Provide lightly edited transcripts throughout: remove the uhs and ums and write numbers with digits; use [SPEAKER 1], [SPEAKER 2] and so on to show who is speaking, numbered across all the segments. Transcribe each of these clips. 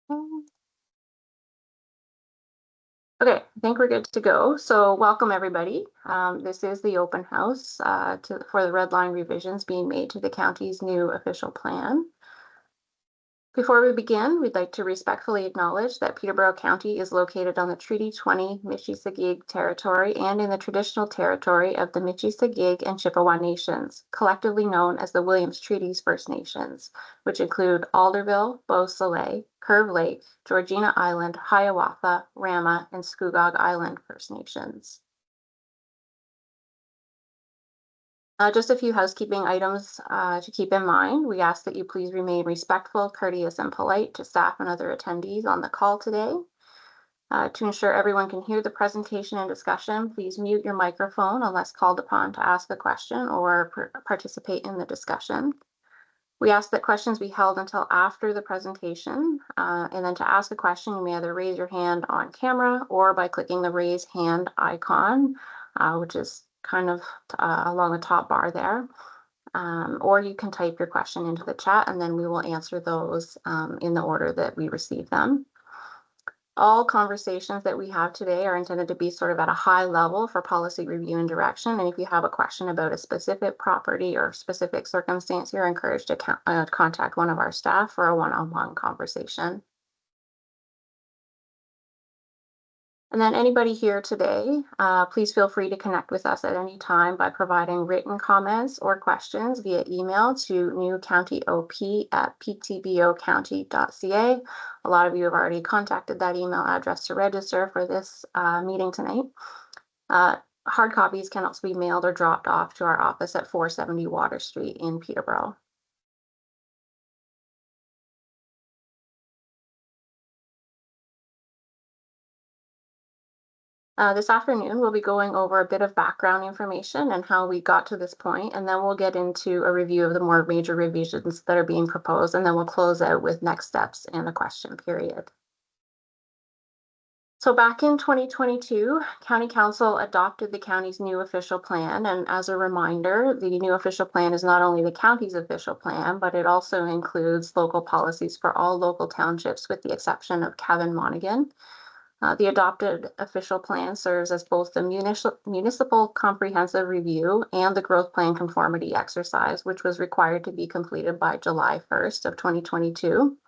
[SPEAKER 1] Okay, I think we're good to go. So welcome everybody. This is the open house for the Redline revisions being made to the county's new official plan. Before we begin, we'd like to respectfully acknowledge that Peterborough County is located on the Treaty 20 Michi-Sagig territory and in the traditional territory of the Michi-Sagig and Chippewa Nations, collectively known as the Williams Treaties First Nations, which include Alderville, Beausoleil, Curve Lake, Georgina Island, Hiawatha, Rama, and Scugog Island First Nations. Just a few housekeeping items to keep in mind. We ask that you please remain respectful, courteous, and polite to staff and other attendees on the call today. To ensure everyone can hear the presentation and discussion, please mute your microphone unless called upon to ask a question or participate in the discussion. We ask that questions be held until after the presentation, and then to ask a question, you may either raise your hand on camera or by clicking the raise hand icon, which is kind of along the top bar there. Or you can type your question into the chat and then we will answer those in the order that we receive them. All conversations that we have today are intended to be sort of at a high level for policy review and direction. And if you have a question about a specific property or specific circumstance, you're encouraged to contact one of our staff for a one-on-one conversation. And then anybody here today, please feel free to connect with us at any time by providing written comments or questions via email to newcountyop@ptbocounty.ca. A lot of you have already contacted that email address to register for this meeting tonight. Hard copies can also be mailed or dropped off to our office at 470 Water Street in Peterborough. This afternoon, we'll be going over a bit of background information and how we got to this point, and then we'll get into a review of the more major revisions that are being proposed, and then we'll close out with next steps and a question period. So back in 2022, County Council adopted the county's new official plan, and as a reminder, the new official plan is not only the county's official plan, but it also includes local policies for all local townships with the exception of Cavan Monaghan. The adopted official plan serves as both the municipal comprehensive review and the growth plan conformity exercise, which was required to be completed by July 1st of 2022.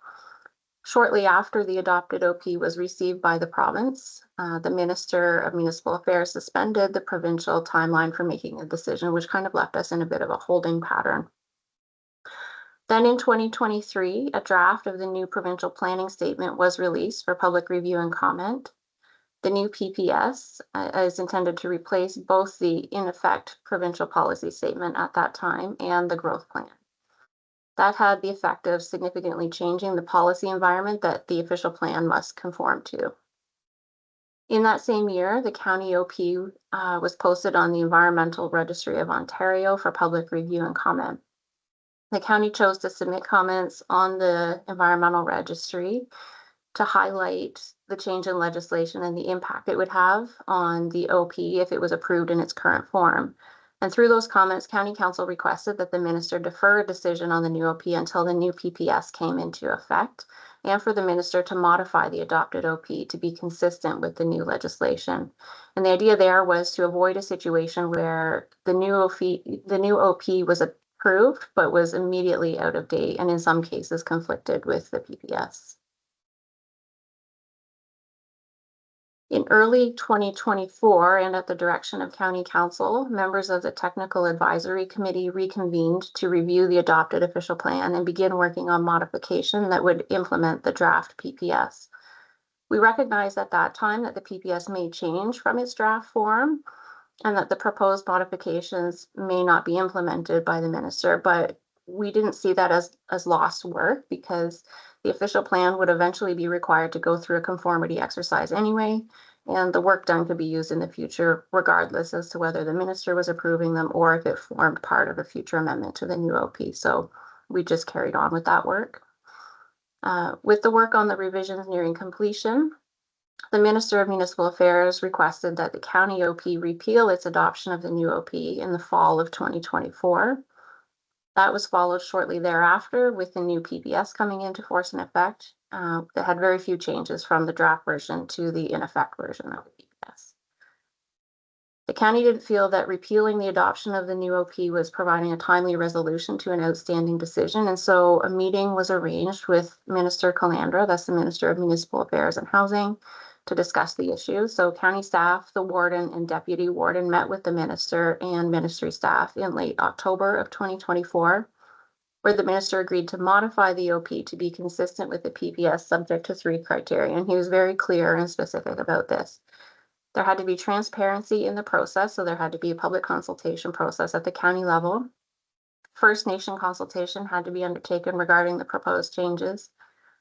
[SPEAKER 1] Shortly after the adopted OP was received by the province, the Minister of Municipal Affairs suspended the provincial timeline for making a decision, which kind of left us in a bit of a holding pattern. Then in 2023, a draft of the new provincial planning statement was released for public review and comment. The new PPS is intended to replace both the in effect provincial policy statement at that time and the growth plan. That had the effect of significantly changing the policy environment that the official plan must conform to. In that same year, the county OP was posted on the Environmental Registry of Ontario for public review and comment. The county chose to submit comments on the environmental registry to highlight the change in legislation and the impact it would have on the OP if it was approved in its current form. And through those comments, County Council requested that the minister defer a decision on the new OP until the new PPS came into effect, and for the minister to modify the adopted OP to be consistent with the new legislation. And the idea there was to avoid a situation where the new OP was approved, but was immediately out of date and in some cases conflicted with the PPS. In early 2024, and at the direction of County Council, members of the Technical Advisory Committee reconvened to review the adopted official plan and begin working on modification that would implement the draft PPS. We recognized at that time that the PPS may change from its draft form and that the proposed modifications may not be implemented by the minister, but we didn't see that as lost work because the official plan would eventually be required to go through a conformity exercise anyway, and the work done could be used in the future regardless as to whether the minister was approving them or if it formed part of a future amendment to the new OP. So we just carried on with that work. With the work on the revisions nearing completion, the Minister of Municipal Affairs requested that the county OP repeal its adoption of the new OP in the fall of 2024. That was followed shortly thereafter with the new PPS coming into force and effect. that had very few changes from the draft version to the in effect version of the PPS. The county didn't feel that repealing the adoption of the new OP was providing a timely resolution to an outstanding decision, and so a meeting was arranged with Minister Calandra, that's the Minister of Municipal Affairs and Housing, to discuss the issue. So county staff, the warden, and deputy warden met with the minister and ministry staff in late October of 2024, where the minister agreed to modify the OP to be consistent with the PPS subject to 3 criteria. And he was very clear and specific about this. There had to be transparency in the process, so there had to be a public consultation process at the county level. First Nation consultation had to be undertaken regarding the proposed changes,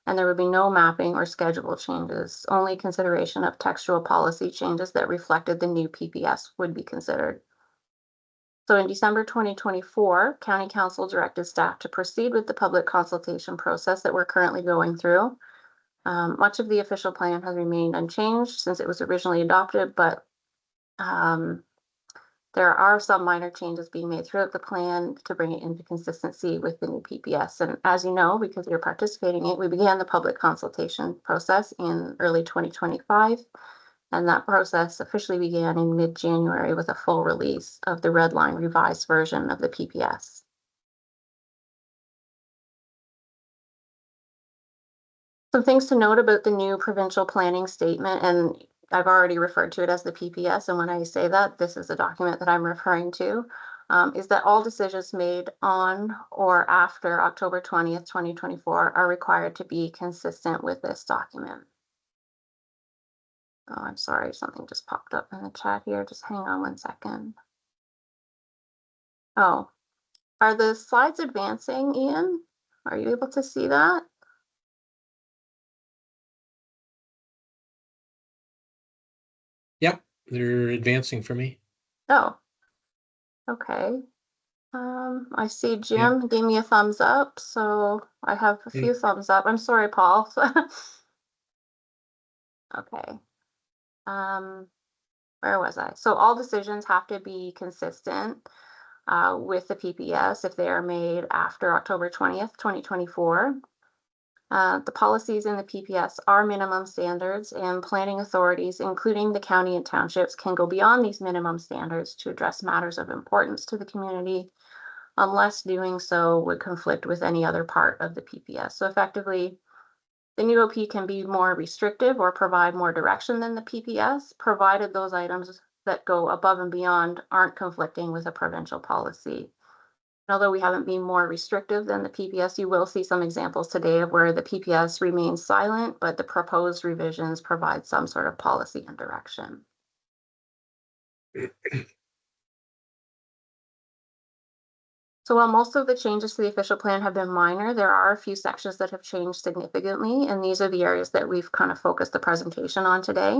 [SPEAKER 1] and there would be no mapping or schedule changes. Only consideration of textual policy changes that reflected the new PPS would be considered. So in December 2024, County Council directed staff to proceed with the public consultation process that we're currently going through. Much of the official plan has remained unchanged since it was originally adopted, but there are some minor changes being made throughout the plan to bring it into consistency with the new PPS. And as you know, because you're participating in it, we began the public consultation process in early 2025. And that process officially began in mid-January with a full release of the Redline revised version of the PPS. Some things to note about the new provincial planning statement, and I've already referred to it as the PPS, and when I say that, this is the document that I'm referring to, is that all decisions made on or after October 20th, 2024 are required to be consistent with this document. Oh, I'm sorry, something just popped up in the chat here. Just hang on one second. Oh, are the slides advancing, Ian? Are you able to see that?
[SPEAKER 2] Yep, they're advancing for me.
[SPEAKER 1] Oh, okay. I see Jim gave me a thumbs up, so I have a few thumbs up. I'm sorry, Paul. Okay. Where was I? So all decisions have to be consistent with the PPS if they are made after October 20th, 2024. The policies in the PPS are minimum standards, and planning authorities, including the county and townships, can go beyond these minimum standards to address matters of importance to the community, unless doing so would conflict with any other part of the PPS. So effectively, the new OP can be more restrictive or provide more direction than the PPS, provided those items that go above and beyond aren't conflicting with a provincial policy. Although we haven't been more restrictive than the PPS, you will see some examples today of where the PPS remains silent, but the proposed revisions provide some sort of policy and direction. So while most of the changes to the official plan have been minor, there are a few sections that have changed significantly, and these are the areas that we've kind of focused the presentation on today.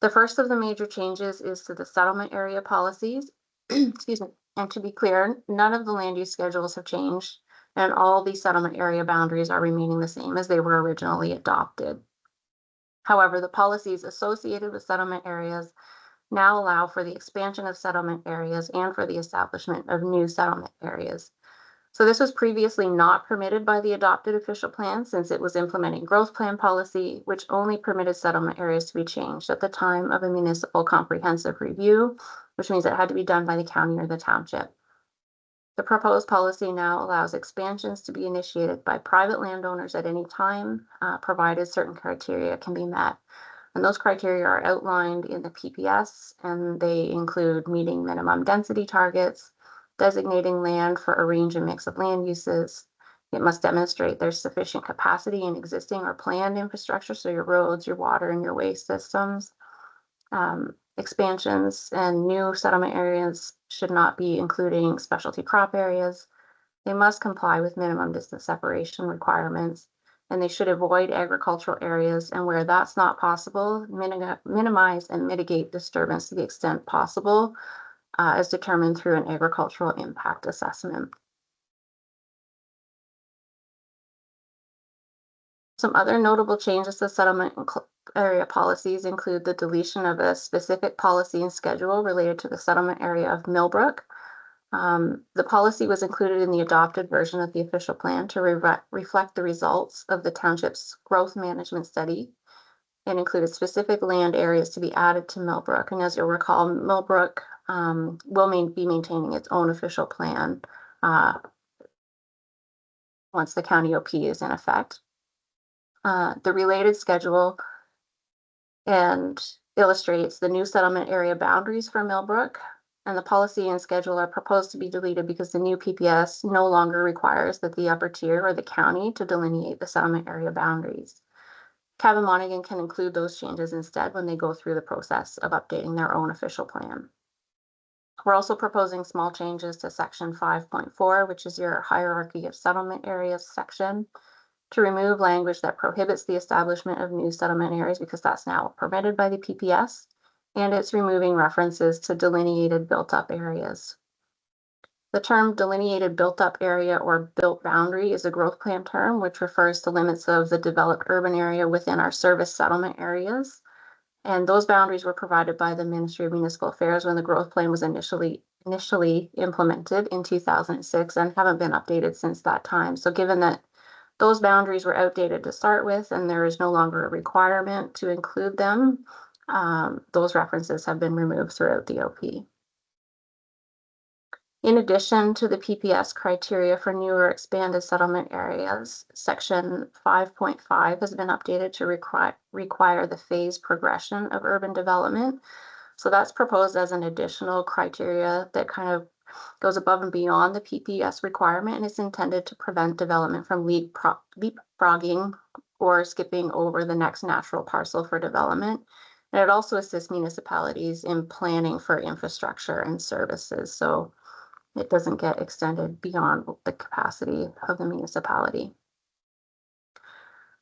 [SPEAKER 1] The first of the major changes is to the settlement area policies. Excuse me. And to be clear, none of the land use schedules have changed, and all the settlement area boundaries are remaining the same as they were originally adopted. However, the policies associated with settlement areas now allow for the expansion of settlement areas and for the establishment of new settlement areas. So this was previously not permitted by the adopted official plan since it was implementing growth plan policy, which only permitted settlement areas to be changed at the time of a municipal comprehensive review, which means it had to be done by the county or the township. The proposed policy now allows expansions to be initiated by private landowners at any time, provided certain criteria can be met. And those criteria are outlined in the PPS, and they include meeting minimum density targets, designating land for a range and mix of land uses. It must demonstrate there's sufficient capacity in existing or planned infrastructure, so your roads, your water, and your waste systems. Expansions and new settlement areas should not be including specialty crop areas. They must comply with minimum distance separation requirements, and they should avoid agricultural areas, and where that's not possible, minimize and mitigate disturbance to the extent possible, as determined through an agricultural impact assessment. Some other notable changes to settlement area policies include the deletion of a specific policy and schedule related to the settlement area of Millbrook. The policy was included in the adopted version of the official plan to reflect the results of the township's growth management study and included specific land areas to be added to Millbrook. And as you'll recall, Millbrook will be maintaining its own official plan once the county OP is in effect. The related schedule and illustrates the new settlement area boundaries for Millbrook, and the policy and schedule are proposed to be deleted because the new PPS no longer requires that the upper tier or the county to delineate the settlement area boundaries. Cabin Monaghan can include those changes instead when they go through the process of updating their own official plan. We're also proposing small changes to section 5.4, which is your hierarchy of settlement areas section, to remove language that prohibits the establishment of new settlement areas because that's now permitted by the PPS, and it's removing references to delineated built-up areas. The term delineated built-up area or built boundary is a growth plan term, which refers to limits of the developed urban area within our service settlement areas. And those boundaries were provided by the Ministry of Municipal Affairs when the growth plan was initially implemented in 2006 and haven't been updated since that time. So given that those boundaries were outdated to start with, and there is no longer a requirement to include them, those references have been removed throughout the OP. In addition to the PPS criteria for new or expanded settlement areas, section 5.5 has been updated to require the phase progression of urban development. So that's proposed as an additional criteria that kind of goes above and beyond the PPS requirement, and it's intended to prevent development from leapfrogging or skipping over the next natural parcel for development. And it also assists municipalities in planning for infrastructure and services. So it doesn't get extended beyond the capacity of the municipality.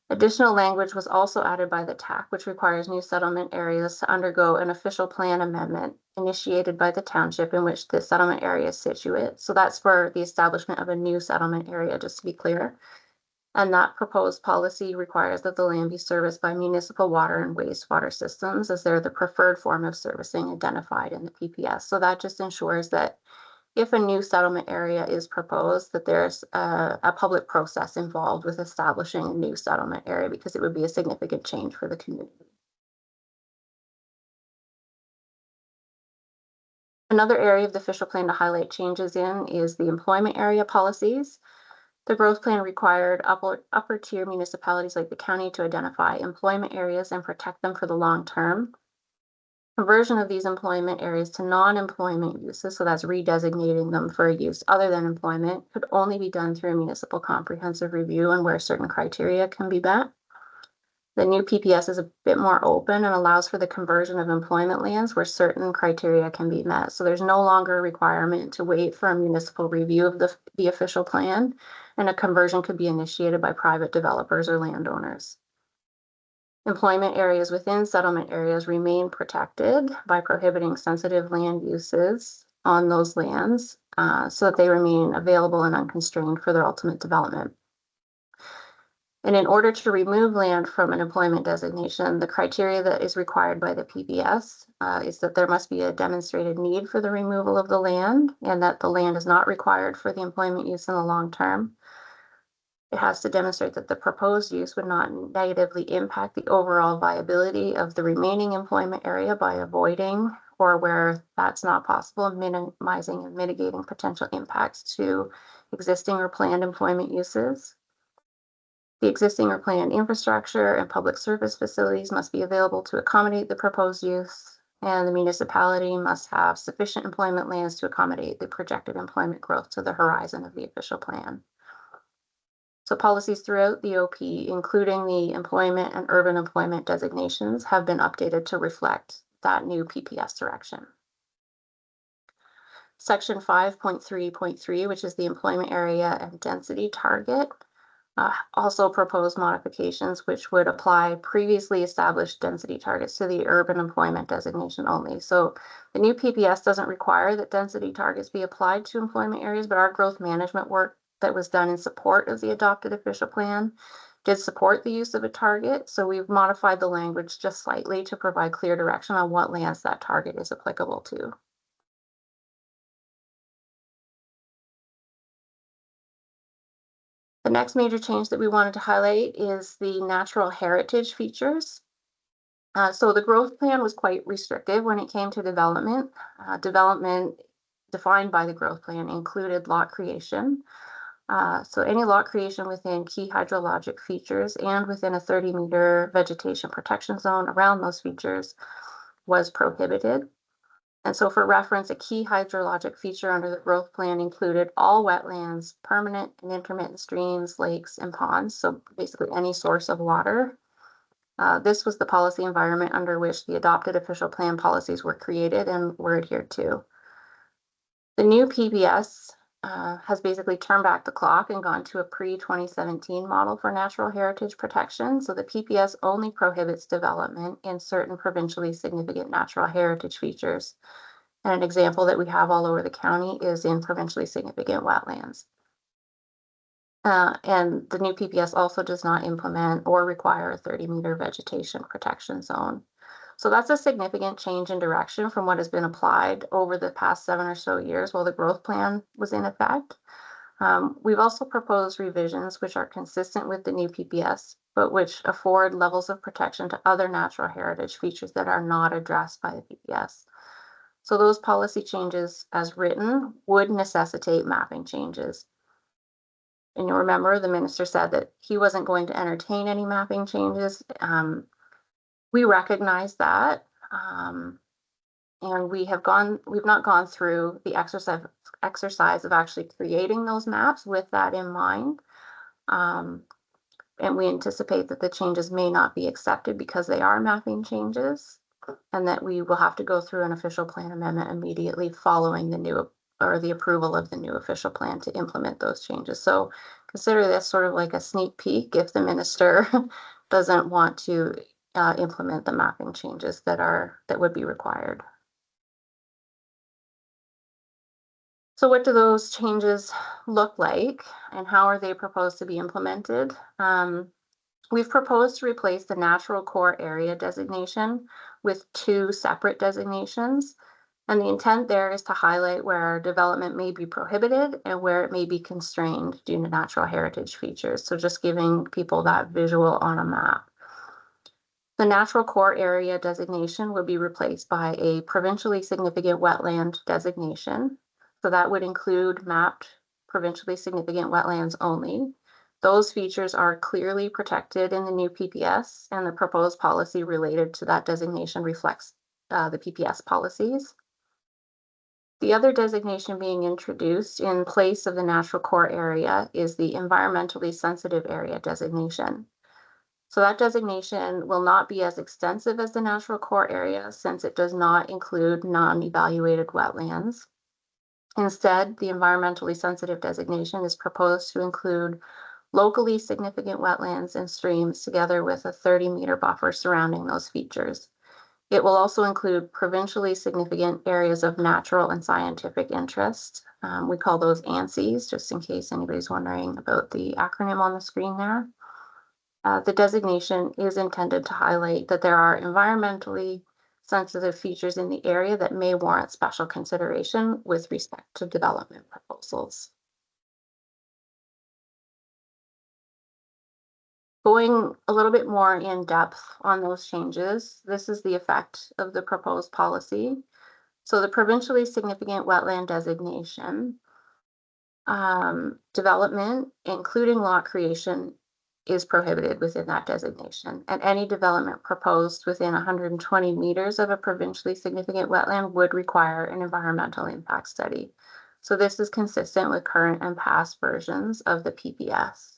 [SPEAKER 1] Additional language was also added by the TAC, which requires new settlement areas to undergo an official plan amendment initiated by the township in which the settlement area is situate. So that's for the establishment of a new settlement area, just to be clear. And that proposed policy requires that the land be serviced by municipal water and wastewater systems, as they're the preferred form of servicing identified in the PPS. So that just ensures that if a new settlement area is proposed, that there's a public process involved with establishing a new settlement area, because it would be a significant change for the community. Another area of the official plan to highlight changes in is the employment area policies. The growth plan required upper tier municipalities like the county to identify employment areas and protect them for the long term. Conversion of these employment areas to non-employment uses, so that's redesignating them for a use other than employment, could only be done through a municipal comprehensive review and where certain criteria can be met. The new PPS is a bit more open and allows for the conversion of employment lands where certain criteria can be met. So there's no longer a requirement to wait for a municipal review of the official plan, and a conversion could be initiated by private developers or landowners. Employment areas within settlement areas remain protected by prohibiting sensitive land uses on those lands so that they remain available and unconstrained for their ultimate development. And in order to remove land from an employment designation, the criteria that is required by the PPS is that there must be a demonstrated need for the removal of the land, and that the land is not required for the employment use in the long term. It has to demonstrate that the proposed use would not negatively impact the overall viability of the remaining employment area by avoiding, or where that's not possible, minimizing and mitigating potential impacts to existing or planned employment uses. The existing or planned infrastructure and public service facilities must be available to accommodate the proposed use, and the municipality must have sufficient employment lands to accommodate the projected employment growth to the horizon of the official plan. So policies throughout the OP, including the employment and urban employment designations, have been updated to reflect that new PPS direction. Section 5.3.3, which is the employment area and density target, also proposed modifications which would apply previously established density targets to the urban employment designation only. So the new PPS doesn't require that density targets be applied to employment areas, but our growth management work that was done in support of the adopted official plan did support the use of a target. So we've modified the language just slightly to provide clear direction on what lands that target is applicable to. The next major change that we wanted to highlight is the natural heritage features. So the growth plan was quite restrictive when it came to development. Development defined by the growth plan included lot creation. So any lot creation within key hydrologic features and within a 30-meter vegetation protection zone around those features was prohibited. And so for reference, a key hydrologic feature under the growth plan included all wetlands, permanent and intermittent streams, lakes, and ponds. So basically any source of water. This was the policy environment under which the adopted official plan policies were created and were adhered to. The new PBS has basically turned back the clock and gone to a pre-2017 model for natural heritage protection. So the PPS only prohibits development in certain provincially significant natural heritage features. And an example that we have all over the county is in provincially significant wetlands. And the new PPS also does not implement or require a 30-meter vegetation protection zone. So that's a significant change in direction from what has been applied over the past 7 or so years while the growth plan was in effect. We've also proposed revisions which are consistent with the new PPS, but which afford levels of protection to other natural heritage features that are not addressed by the PPS. So those policy changes as written would necessitate mapping changes. And you'll remember the minister said that he wasn't going to entertain any mapping changes. We recognize that. And we've not gone through the exercise of actually creating those maps with that in mind. And we anticipate that the changes may not be accepted because they are mapping changes, and that we will have to go through an official plan amendment immediately following the approval of the new official plan to implement those changes. So consider this sort of like a sneak peek if the minister doesn't want to implement the mapping changes that would be required. So what do those changes look like and how are they proposed to be implemented? We've proposed to replace the natural core area designation with 2 separate designations. And the intent there is to highlight where development may be prohibited and where it may be constrained due to natural heritage features. So just giving people that visual on a map. The natural core area designation would be replaced by a provincially significant wetland designation. So that would include mapped provincially significant wetlands only. Those features are clearly protected in the new PPS, and the proposed policy related to that designation reflects the PPS policies. The other designation being introduced in place of the natural core area is the environmentally sensitive area designation. So that designation will not be as extensive as the natural core area since it does not include non-evaluated wetlands. Instead, the environmentally sensitive designation is proposed to include locally significant wetlands and streams together with a 30-meter buffer surrounding those features. It will also include provincially significant areas of natural and scientific interest. We call those ANSIs, just in case anybody's wondering about the acronym on the screen there. The designation is intended to highlight that there are environmentally sensitive features in the area that may warrant special consideration with respect to development proposals. Going a little bit more in depth on those changes, this is the effect of the proposed policy. So the provincially significant wetland designation, development, including lot creation, is prohibited within that designation. And any development proposed within 120 meters of a provincially significant wetland would require an environmental impact study. So this is consistent with current and past versions of the PPS.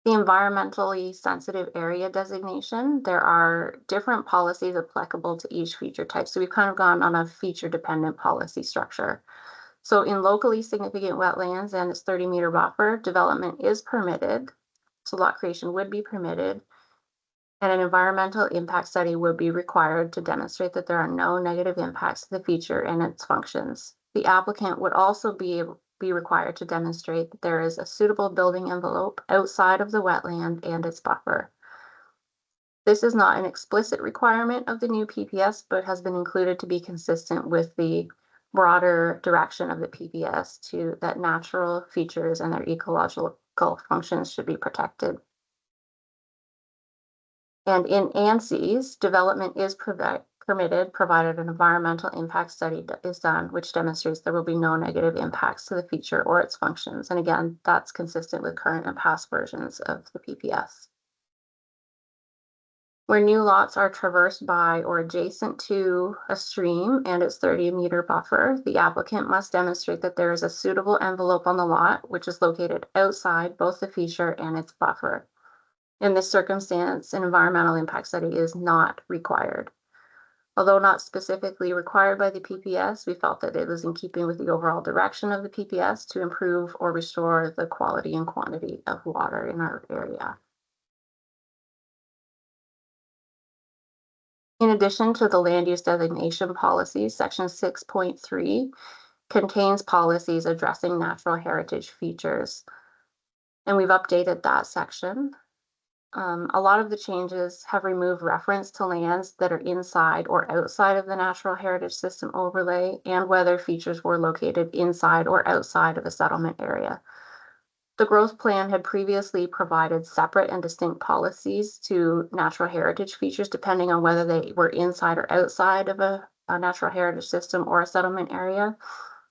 [SPEAKER 1] The environmentally sensitive area designation, there are different policies applicable to each feature type. So we've kind of gone on a feature dependent policy structure. So in locally significant wetlands and its 30-meter buffer, development is permitted. So lot creation would be permitted. And an environmental impact study would be required to demonstrate that there are no negative impacts to the feature and its functions. The applicant would also be required to demonstrate that there is a suitable building envelope outside of the wetland and its buffer. This is not an explicit requirement of the new PPS, but has been included to be consistent with the broader direction of the PPS to that natural features and their ecological functions should be protected. And in ANSIs, development is permitted provided an environmental impact study is done, which demonstrates there will be no negative impacts to the feature or its functions. And again, that's consistent with current and past versions of the PPS. Where new lots are traversed by or adjacent to a stream and its 30-meter buffer, the applicant must demonstrate that there is a suitable envelope on the lot, which is located outside both the feature and its buffer. In this circumstance, an environmental impact study is not required. Although not specifically required by the PPS, we felt that it was in keeping with the overall direction of the PPS to improve or restore the quality and quantity of water in our area. In addition to the land use designation policies, section 6.3 contains policies addressing natural heritage features. And we've updated that section. A lot of the changes have removed reference to lands that are inside or outside of the natural heritage system overlay and whether features were located inside or outside of a settlement area. The growth plan had previously provided separate and distinct policies to natural heritage features depending on whether they were inside or outside of a natural heritage system or a settlement area.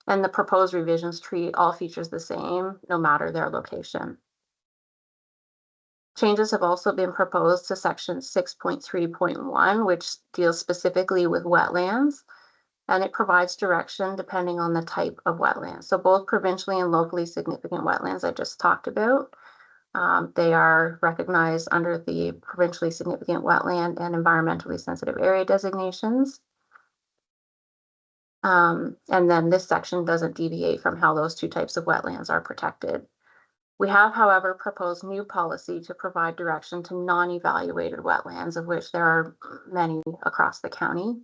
[SPEAKER 1] And the proposed revisions treat all features the same, no matter their location. Changes have also been proposed to section 6.3.1, which deals specifically with wetlands, and it provides direction depending on the type of wetland. So both provincially and locally significant wetlands I just talked about, they are recognized under the provincially significant wetland and environmentally sensitive area designations. And then this section doesn't deviate from how those two types of wetlands are protected. We have, however, proposed new policy to provide direction to non-evaluated wetlands, of which there are many across the county.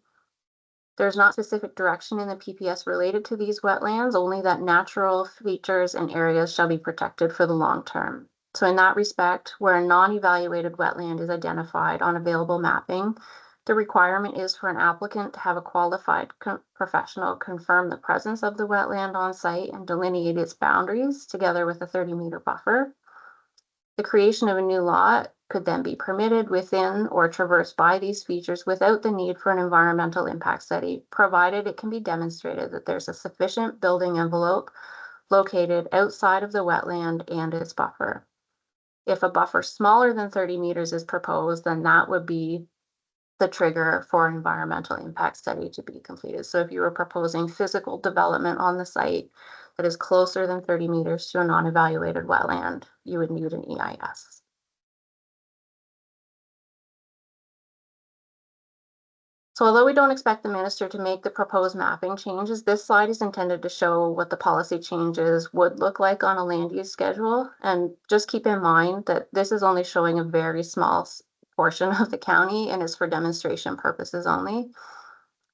[SPEAKER 1] There's not specific direction in the PPS related to these wetlands, only that natural features and areas shall be protected for the long term. So in that respect, where a non-evaluated wetland is identified on available mapping, the requirement is for an applicant to have a qualified professional confirm the presence of the wetland on site and delineate its boundaries together with a 30-meter buffer. The creation of a new lot could then be permitted within or traversed by these features without the need for an environmental impact study, provided it can be demonstrated that there's a sufficient building envelope located outside of the wetland and its buffer. If a buffer smaller than 30 meters is proposed, then that would be the trigger for an environmental impact study to be completed. So if you were proposing physical development on the site that is closer than 30 meters to a non-evaluated wetland, you would need an EIS. So although we don't expect the minister to make the proposed mapping changes, this slide is intended to show what the policy changes would look like on a land use schedule. And just keep in mind that this is only showing a very small portion of the county and is for demonstration purposes only.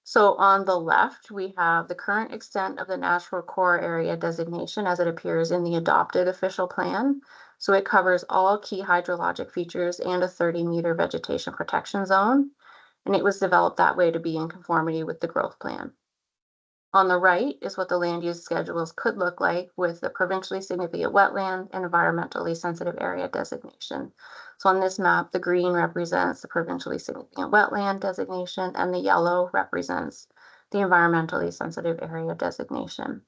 [SPEAKER 1] So on the left, we have the current extent of the natural core area designation as it appears in the adopted official plan. So it covers all key hydrologic features and a 30-meter vegetation protection zone. And it was developed that way to be in conformity with the growth plan. On the right is what the land use schedules could look like with the provincially significant wetland and environmentally sensitive area designation. So on this map, the green represents the provincially significant wetland designation and the yellow represents the environmentally sensitive area designation.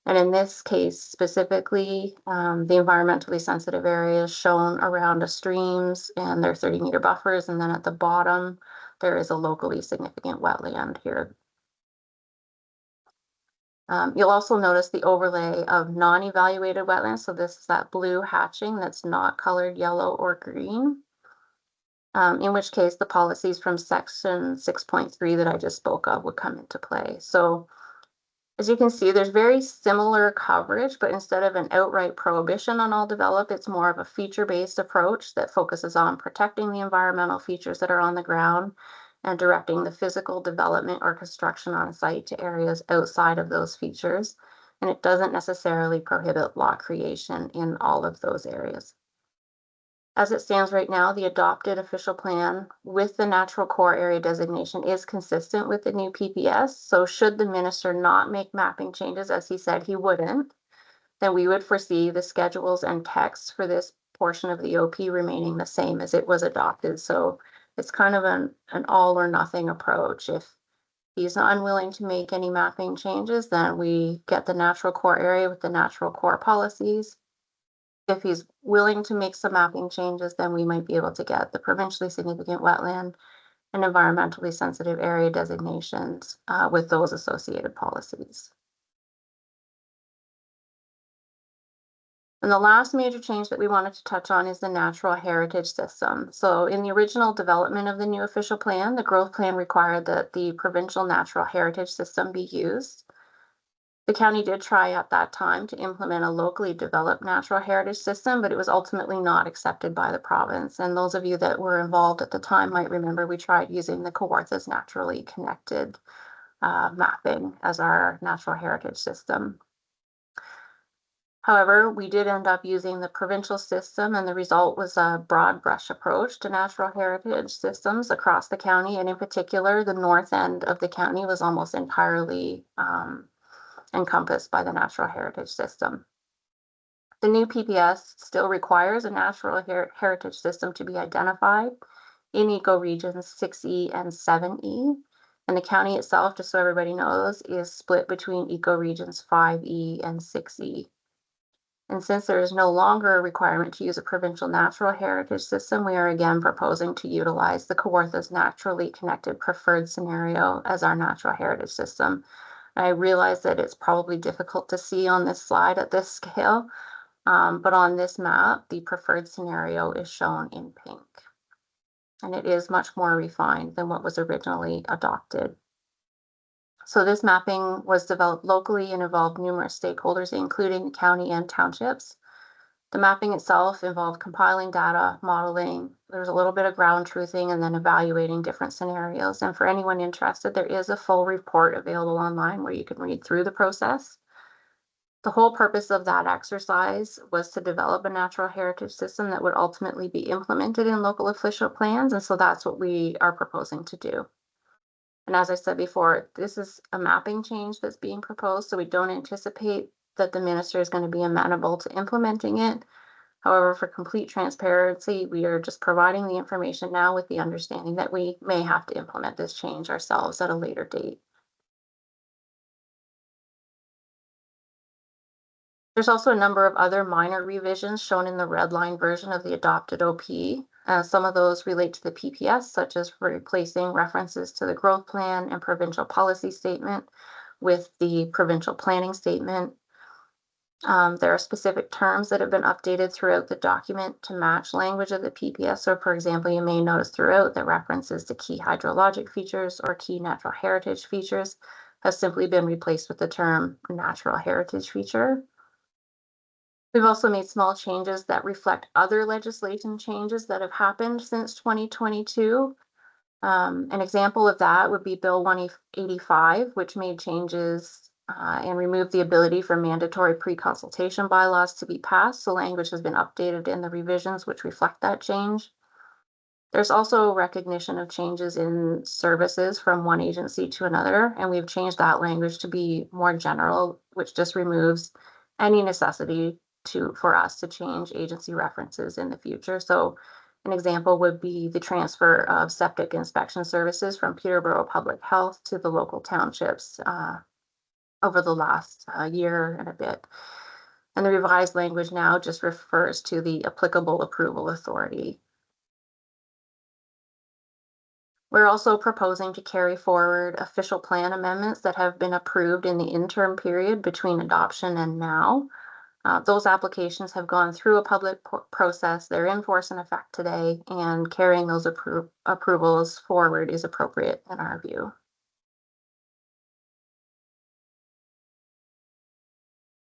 [SPEAKER 1] And in this case, specifically, the environmentally sensitive area is shown around the streams and their 30-meter buffers. And then at the bottom, there is a locally significant wetland here. You'll also notice the overlay of non-evaluated wetlands. So this is that blue hatching that's not colored yellow or green. In which case the policies from section 6.3 that I just spoke of would come into play. So as you can see, there's very similar coverage, but instead of an outright prohibition on all develop, it's more of a feature-based approach that focuses on protecting the environmental features that are on the ground and directing the physical development or construction on site to areas outside of those features. And it doesn't necessarily prohibit lot creation in all of those areas. As it stands right now, the adopted official plan with the natural core area designation is consistent with the new PPS. So should the minister not make mapping changes, as he said he wouldn't, then we would foresee the schedules and text for this portion of the OP remaining the same as it was adopted. So it's kind of an all or nothing approach. If he's unwilling to make any mapping changes, then we get the natural core area with the natural core policies. If he's willing to make some mapping changes, then we might be able to get the provincially significant wetland and environmentally sensitive area designations with those associated policies. And the last major change that we wanted to touch on is the natural heritage system. So in the original development of the new official plan, the growth plan required that the provincial natural heritage system be used. The county did try at that time to implement a locally developed natural heritage system, but it was ultimately not accepted by the province. And those of you that were involved at the time might remember we tried using the Kawarthas naturally connected mapping as our natural heritage system. However, we did end up using the provincial system, and the result was a broad brush approach to natural heritage systems across the county. And in particular, the north end of the county was almost entirely encompassed by the natural heritage system. The new PPS still requires a natural heritage system to be identified in ecoregions 6E and 7E. And the county itself, just so everybody knows, is split between ecoregions 5E and 6E. And since there is no longer a requirement to use a provincial natural heritage system, we are again proposing to utilize the Kawarthas naturally connected preferred scenario as our natural heritage system. I realize that it's probably difficult to see on this slide at this scale, but on this map, the preferred scenario is shown in pink. And it is much more refined than what was originally adopted. So this mapping was developed locally and involved numerous stakeholders, including the county and townships. The mapping itself involved compiling data, modeling, there's a little bit of ground truthing, and then evaluating different scenarios. And for anyone interested, there is a full report available online where you can read through the process. The whole purpose of that exercise was to develop a natural heritage system that would ultimately be implemented in local official plans. And so that's what we are proposing to do. And as I said before, this is a mapping change that's being proposed, so we don't anticipate that the minister is going to be amenable to implementing it. However, for complete transparency, we are just providing the information now with the understanding that we may have to implement this change ourselves at a later date. There's also a number of other minor revisions shown in the Redline version of the adopted OP. Some of those relate to the PPS, such as replacing references to the growth plan and provincial policy statement with the provincial planning statement. There are specific terms that have been updated throughout the document to match language of the PPS. So for example, you may notice throughout that references to key hydrologic features or key natural heritage features have simply been replaced with the term natural heritage feature. We've also made small changes that reflect other legislation changes that have happened since 2022. An example of that would be Bill 185, which made changes and removed the ability for mandatory pre-consultation bylaws to be passed. So language has been updated in the revisions which reflect that change. There's also recognition of changes in services from one agency to another, and we've changed that language to be more general, which just removes any necessity for us to change agency references in the future. So an example would be the transfer of septic inspection services from Peterborough Public Health to the local townships over the last year and a bit. And the revised language now just refers to the applicable approval authority. We're also proposing to carry forward official plan amendments that have been approved in the interim period between adoption and now. Those applications have gone through a public process. They're in force and effect today, and carrying those approvals forward is appropriate in our view.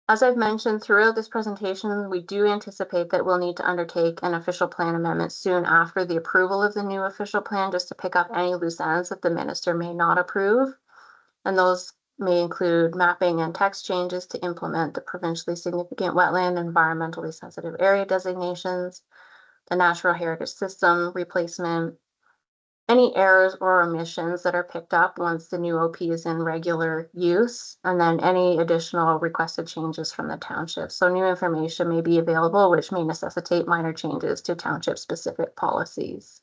[SPEAKER 1] As I've mentioned throughout this presentation, we do anticipate that we'll need to undertake an official plan amendment soon after the approval of the new official plan, just to pick up any loose ends that the minister may not approve. And those may include mapping and text changes to implement the provincially significant wetland and environmentally sensitive area designations, the natural heritage system replacement, any errors or omissions that are picked up once the new OP is in regular use, and then any additional requested changes from the township. So new information may be available, which may necessitate minor changes to township-specific policies.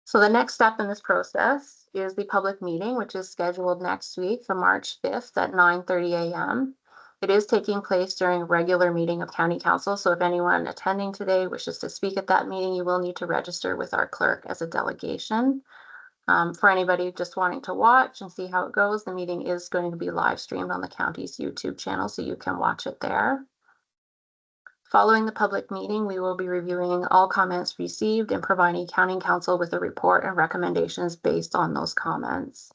[SPEAKER 1] So the next step in this process is the public meeting, which is scheduled next week for March 5th at 9:30 a.m. It is taking place during a regular meeting of County Council. So if anyone attending today wishes to speak at that meeting, you will need to register with our clerk as a delegation. For anybody just wanting to watch and see how it goes, the meeting is going to be live streamed on the county's YouTube channel, so you can watch it there. Following the public meeting, we will be reviewing all comments received and providing County Council with a report and recommendations based on those comments.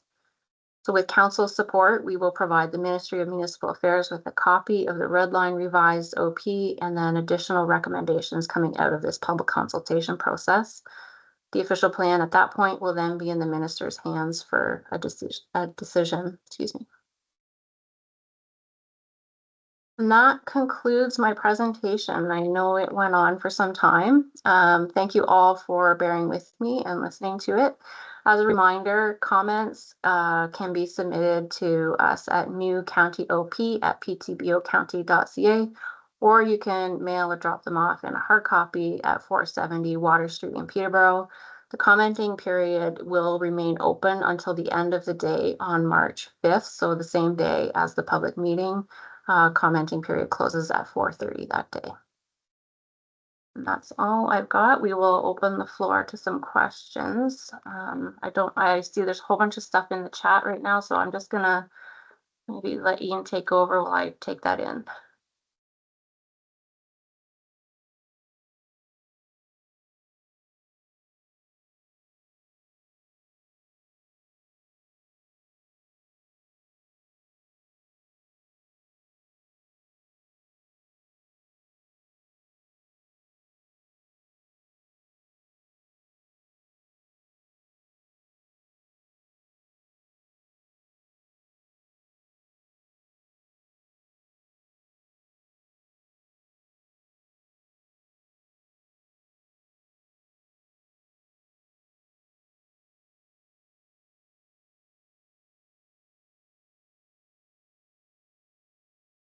[SPEAKER 1] So with council support, we will provide the Ministry of Municipal Affairs with a copy of the Redline revised OP and then additional recommendations coming out of this public consultation process. The official plan at that point will then be in the minister's hands for a decision. Excuse me. And that concludes my presentation. I know it went on for some time. Thank you all for bearing with me and listening to it. As a reminder, comments can be submitted to us at newcountyop@ptbocounty.ca, or you can mail or drop them off in a hard copy at 470 Water Street in Peterborough. The commenting period will remain open until the end of the day on March 5th, so the same day as the public meeting. Commenting period closes at 4:30 that day. And that's all I've got. We will open the floor to some questions. I see there's a whole bunch of stuff in the chat right now, so I'm just gonna maybe let Ian take over while I take that in.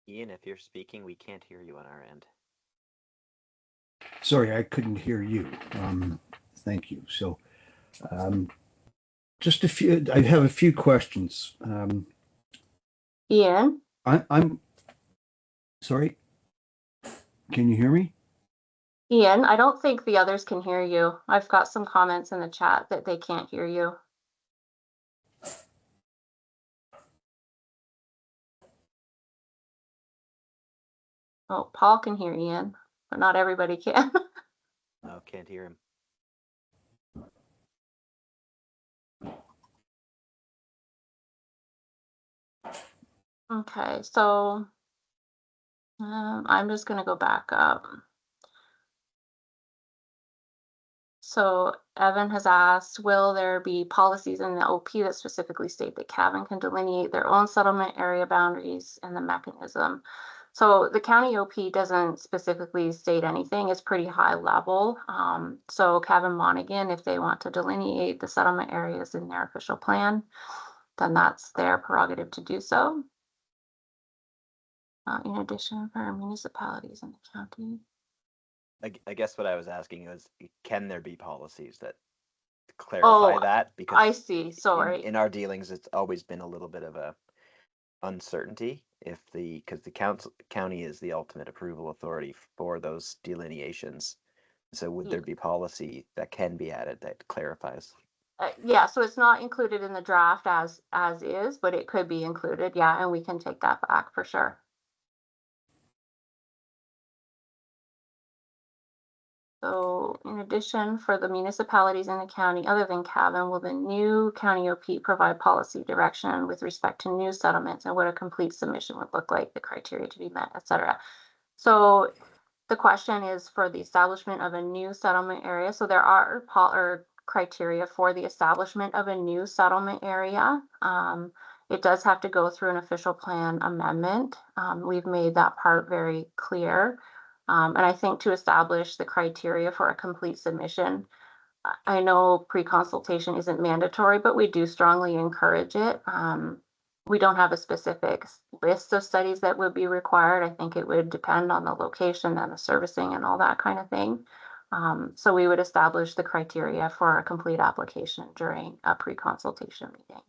[SPEAKER 3] Ian, if you're speaking, we can't hear you on our end.
[SPEAKER 4] Sorry, I couldn't hear you. Thank you. So, just a few. I have a few questions.
[SPEAKER 1] Ian,
[SPEAKER 4] I'm sorry. Can you hear me?
[SPEAKER 1] Ian, I don't think the others can hear you. I've got some comments in the chat that they can't hear you. Oh, Paul can hear Ian, but not everybody can.
[SPEAKER 3] Oh, can't hear him.
[SPEAKER 1] Okay, so I'm just going to go back up. So Evan has asked, will there be policies in the OP that specifically state that Cavan can delineate their own settlement area boundaries and the mechanism? So the county OP doesn't specifically state anything. It's pretty high level. So Cavan Monaghan, if they want to delineate the settlement areas in their official plan, then that's their prerogative to do so. In addition, for municipalities in the county.
[SPEAKER 3] I guess what I was asking was, can there be policies that clarify that? Because
[SPEAKER 1] I see. Sorry.
[SPEAKER 3] In our dealings, it's always been a little bit of a uncertainty because the county is the ultimate approval authority for those delineations. So would there be policy that can be added that clarifies?
[SPEAKER 1] Yeah, so it's not included in the draft as is, but it could be included. Yeah, and we can take that back for sure. So in addition, for the municipalities in the county other than Cavan, will the new county OP provide policy direction with respect to new settlements and what a complete submission would look like, the criteria to be met, etc. So the question is for the establishment of a new settlement area. So there are criteria for the establishment of a new settlement area. It does have to go through an official plan amendment. We've made that part very clear. And I think to establish the criteria for a complete submission, I know pre-consultation isn't mandatory, but we do strongly encourage it. We don't have a specific list of studies that would be required. I think it would depend on the location and the servicing and all that kind of thing. So we would establish the criteria for a complete application during a pre-consultation meeting.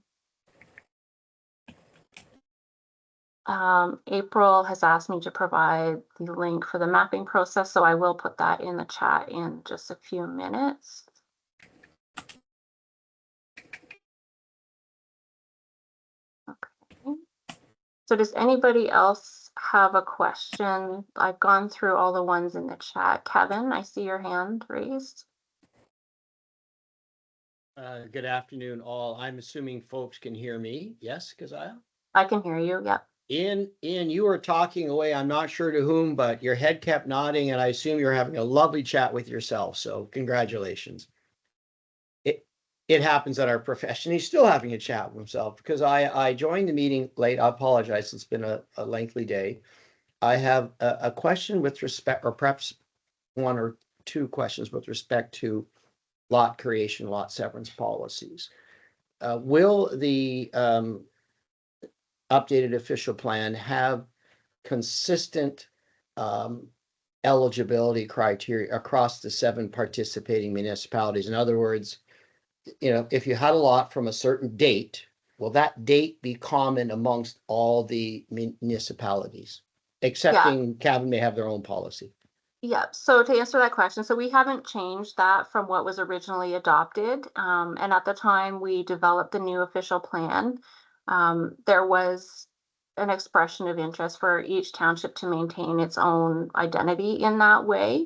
[SPEAKER 1] April has asked me to provide the link for the mapping process, so I will put that in the chat in just a few minutes. Okay. So does anybody else have a question? I've gone through all the ones in the chat. Kevin, I see your hand raised.
[SPEAKER 5] Good afternoon, all. I'm assuming folks can hear me. Yes, Keziah?
[SPEAKER 1] I can hear you. Yep.
[SPEAKER 5] Ian, you were talking away. I'm not sure to whom, but your head kept nodding, and I assume you're having a lovely chat with yourself. So congratulations. It happens at our profession. He's still having a chat with himself because I joined the meeting late. I apologize. It's been a lengthy day. I have a question with respect, or perhaps one or two questions with respect to lot creation, lot severance policies. Will the updated official plan have consistent eligibility criteria across the 7 participating municipalities? In other words, if you had a lot from a certain date, will that date be common amongst all the municipalities? Excepting Cavan may have their own policy.
[SPEAKER 1] Yeah, so to answer that question, so we haven't changed that from what was originally adopted. And at the time we developed the new official plan, there was an expression of interest for each township to maintain its own identity in that way.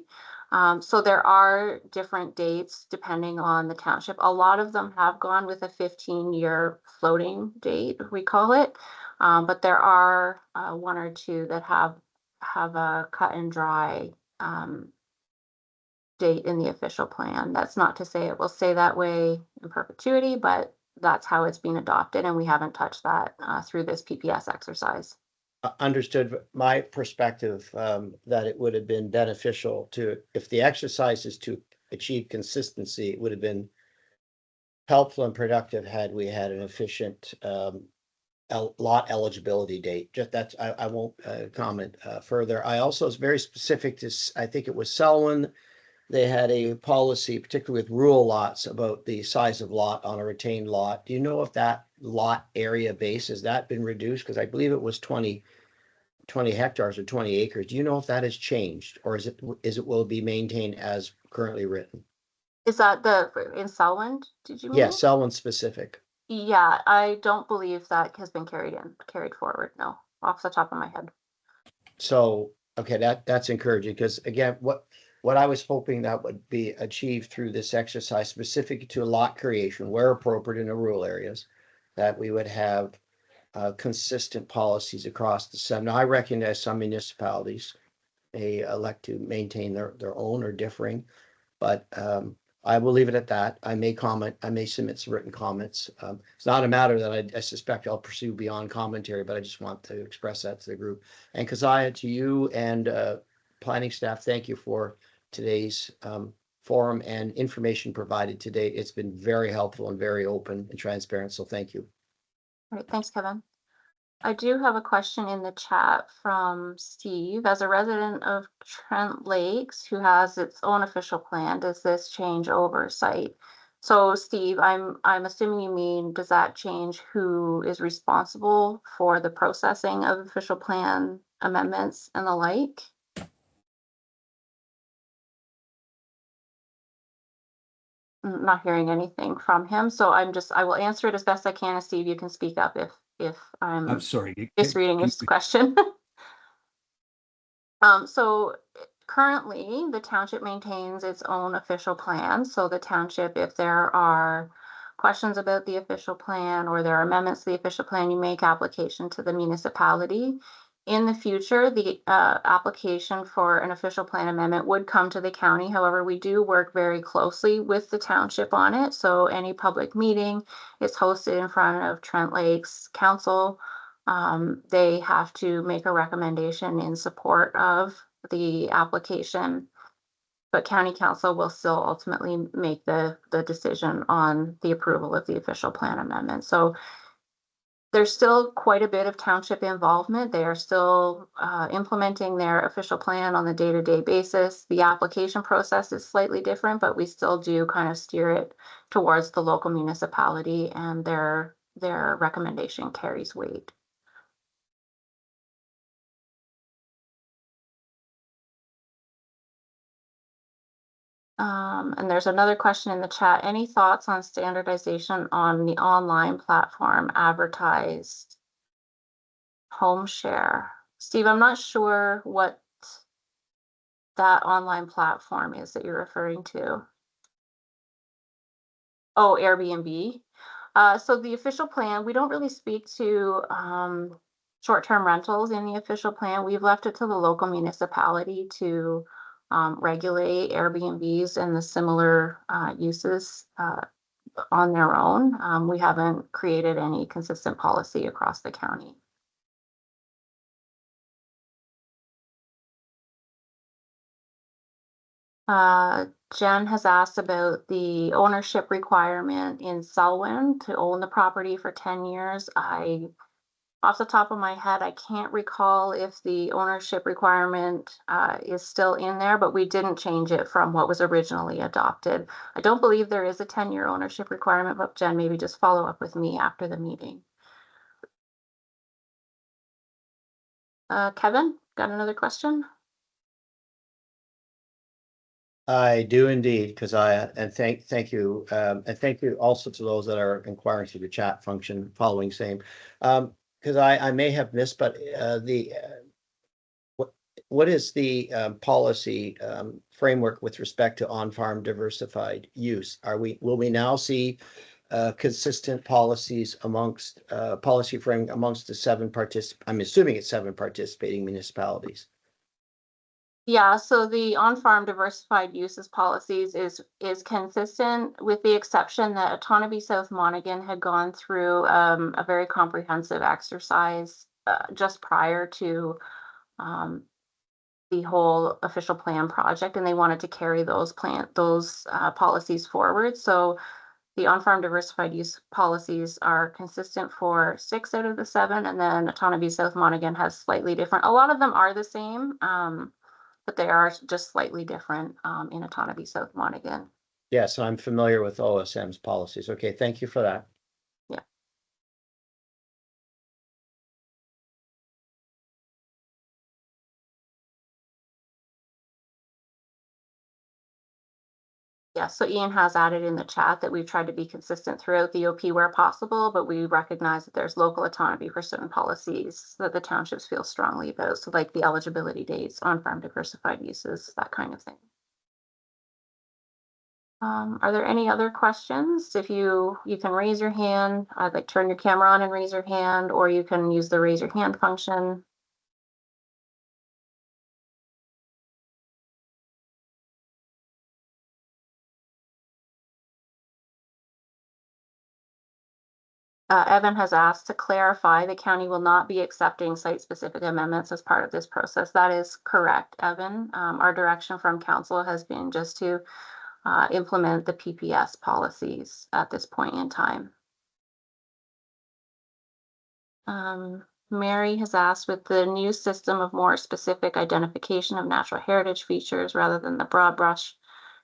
[SPEAKER 1] So there are different dates depending on the township. A lot of them have gone with a 15-year floating date, we call it. But there are 1 or 2 that have a cut and dry date in the official plan. That's not to say it will stay that way in perpetuity, but that's how it's being adopted, and we haven't touched that through this PPS exercise.
[SPEAKER 5] Understood. My perspective that it would have been beneficial to, if the exercise is to achieve consistency, it would have been helpful and productive had we had an efficient lot eligibility date. Just that's, I won't comment further. I also was very specific to, I think it was Selwyn. They had a policy, particularly with rural lots, about the size of lot on a retained lot. Do you know if that lot area base, has that been reduced? Because I believe it was 20 hectares or 20 acres. Do you know if that has changed, or is it will be maintained as currently written?
[SPEAKER 1] Is that in Selwyn, did you mean?
[SPEAKER 5] Yeah, Selwyn specific.
[SPEAKER 1] Yeah, I don't believe that has been carried forward, no, off the top of my head.
[SPEAKER 5] So, okay, that's encouraging, because again, what I was hoping that would be achieved through this exercise specific to lot creation, where appropriate in the rural areas, that we would have consistent policies across the 7. Now, I recognize some municipalities may elect to maintain their own or differing, but I will leave it at that. I may comment, I may submit some written comments. It's not a matter that I suspect I'll pursue beyond commentary, but I just want to express that to the group. And Keziah, to you and planning staff, thank you for today's forum and information provided today. It's been very helpful and very open and transparent, so thank you.
[SPEAKER 1] All right, thanks, Kevin. I do have a question in the chat from Steve. As a resident of Trent Lakes who has its own official plan, does this change oversight? So Steve, I'm assuming you mean, does that change who is responsible for the processing of official plan amendments and the like? I'm not hearing anything from him, so I will answer it as best I can, and Steve, you can speak up if
[SPEAKER 4] I'm sorry.
[SPEAKER 1] misreading your question. So currently the township maintains its own official plan. So the township, if there are questions about the official plan or there are amendments to the official plan, you make application to the municipality. in the future, the application for an official plan amendment would come to the county. However, we do work very closely with the township on it. So any public meeting is hosted in front of Trent Lakes Council. They have to make a recommendation in support of the application, but county council will still ultimately make the decision on the approval of the official plan amendment. So there's still quite a bit of township involvement. They are still implementing their official plan on a day-to-day basis. The application process is slightly different, but we still do kind of steer it towards the local municipality, and their recommendation carries weight. And there's another question in the chat. Any thoughts on standardization on the online platform advertised home share? Steve, I'm not sure what that online platform is that you're referring to. Oh, Airbnb. So the official plan, we don't really speak to short-term rentals in the official plan. We've left it to the local municipality to regulate Airbnbs and the similar uses on their own. We haven't created any consistent policy across the county. Jen has asked about the ownership requirement in Selwyn to own the property for 10 years. Off the top of my head, I can't recall if the ownership requirement is still in there, but we didn't change it from what was originally adopted. I don't believe there is a 10-year ownership requirement, but Jen, maybe just follow up with me after the meeting. Kevin, got another question?
[SPEAKER 5] I do indeed, because thank you, and thank you also to those that are inquiring through the chat function following same. Because I may have missed, but what is the policy framework with respect to on-farm diversified use? Will we now see consistent policies amongst policy frame amongst the I'm assuming it's 7 participating municipalities?
[SPEAKER 1] Yeah, so the on-farm diversified uses policies is consistent, with the exception that Otonabee South Monaghan had gone through a very comprehensive exercise just prior to the whole official plan project, and they wanted to carry those policies forward. So the on-farm diversified use policies are consistent for 6 out of the 7, and then Otonabee South Monaghan has slightly different. A lot of them are the same. But they are just slightly different in Otonabee South Monaghan.
[SPEAKER 5] Yes, I'm familiar with OSM's policies. Okay, thank you for that.
[SPEAKER 1] Yeah. Yeah, so Ian has added in the chat that we've tried to be consistent throughout the OP where possible, but we recognize that there's local autonomy for certain policies that the townships feel strongly about. So like the eligibility dates, on-farm diversified uses, that kind of thing. Are there any other questions? If you can raise your hand, like turn your camera on and raise your hand, or you can use the raise your hand function. Evan has asked to clarify, the county will not be accepting site-specific amendments as part of this process. That is correct, Evan. Our direction from council has been just to implement the PPS policies at this point in time. Mary has asked, with the new system of more specific identification of natural heritage features rather than the broad brush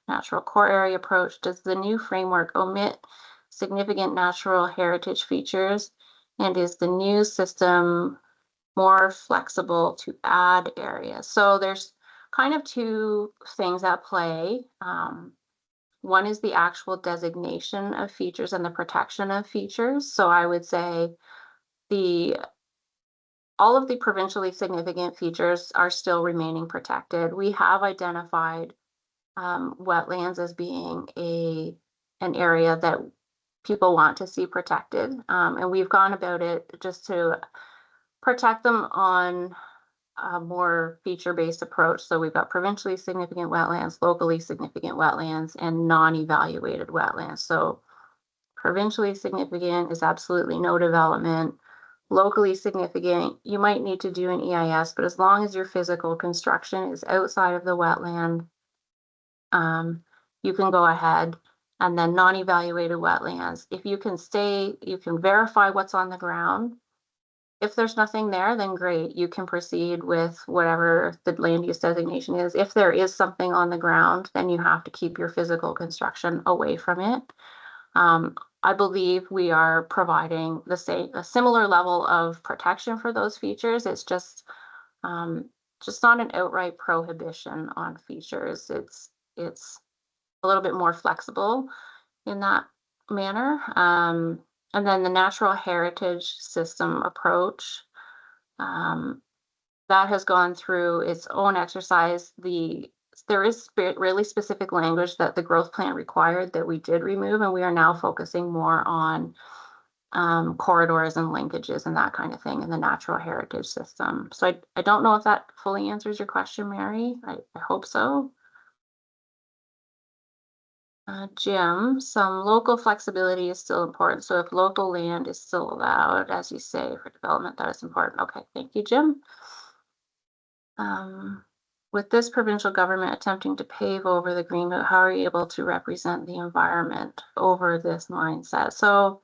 [SPEAKER 1] natural core area approach, does the new framework omit significant natural heritage features, and is the new system more flexible to add areas? So there's kind of 2 things at play. One is the actual designation of features and the protection of features. So I would say all of the provincially significant features are still remaining protected. We have identified wetlands as being an area that people want to see protected, and we've gone about it just to protect them on a more feature-based approach. So we've got provincially significant wetlands, locally significant wetlands, and non-evaluated wetlands. So provincially significant is absolutely no development. Locally significant, you might need to do an EIS, but as long as your physical construction is outside of the wetland, you can go ahead. And then non-evaluated wetlands, if you can you can verify what's on the ground. If there's nothing there, then great, you can proceed with whatever the land use designation is. If there is something on the ground, then you have to keep your physical construction away from it. I believe we are providing a similar level of protection for those features. It's just not an outright prohibition on features. It's a little bit more flexible in that manner. And then the natural heritage system approach, that has gone through its own exercise. There is really specific language that the growth plan required that we did remove, and we are now focusing more on corridors and linkages and that kind of thing in the natural heritage system. So I don't know if that fully answers your question, Mary. I hope so. Jim, some local flexibility is still important. So if local land is still allowed, as you say, for development, that is important. Okay, thank you, Jim. With this provincial government attempting to pave over the greenbelt, how are you able to represent the environment over this mindset? So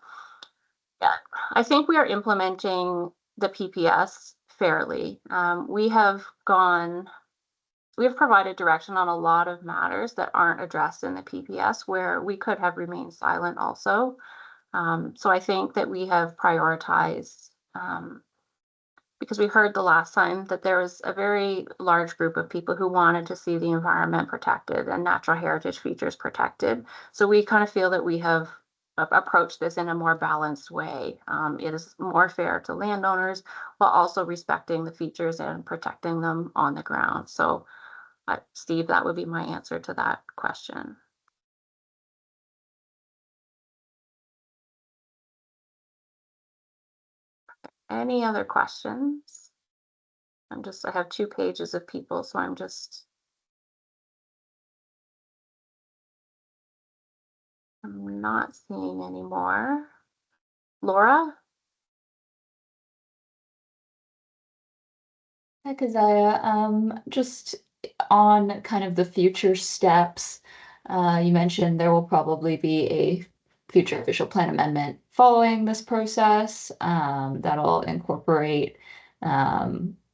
[SPEAKER 1] yeah, I think we are implementing the PPS fairly. We have provided direction on a lot of matters that aren't addressed in the PPS where we could have remained silent also. So I think that we have prioritized, because we heard the last time that there was a very large group of people who wanted to see the environment protected and natural heritage features protected. So we kind of feel that we have approached this in a more balanced way. It is more fair to landowners while also respecting the features and protecting them on the ground. So Steve, that would be my answer to that question. Any other questions? I have 2 pages of people, so I'm not seeing any more. Laura?
[SPEAKER 6] Hi, Keziah. Just on kind of the future steps, you mentioned there will probably be a future official plan amendment following this process that'll incorporate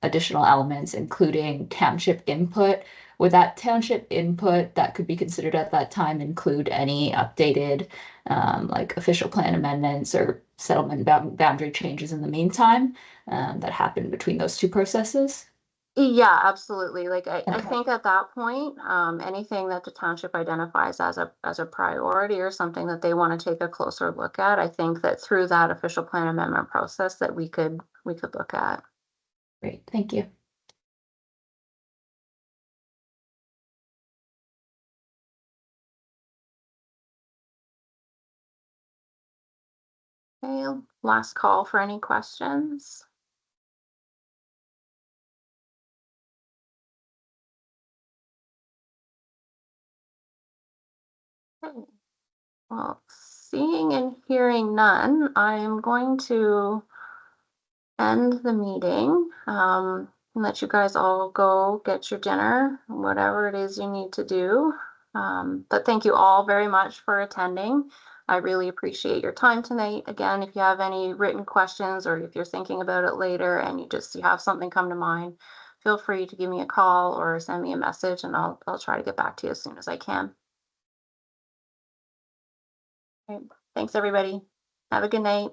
[SPEAKER 6] additional elements, including township input. Would that township input that could be considered at that time include any updated like official plan amendments or settlement boundary changes in the meantime that happened between those two processes?
[SPEAKER 1] Yeah, absolutely. I
[SPEAKER 6] Okay.
[SPEAKER 1] think at that point, anything that the township identifies as a priority or something that they want to take a closer look at, I think that through that official plan amendment process that we could look at.
[SPEAKER 6] Great, thank you.
[SPEAKER 1] Okay, last call for any questions. Okay. Well, seeing and hearing none, I am going to end the meeting, and let you guys all go get your dinner, whatever it is you need to do. But thank you all very much for attending. I really appreciate your time tonight. Again, if you have any written questions or if you're thinking about it later and you have something come to mind, feel free to give me a call or send me a message and I'll try to get back to you as soon as I can. All right. Thanks, everybody. Have a good night.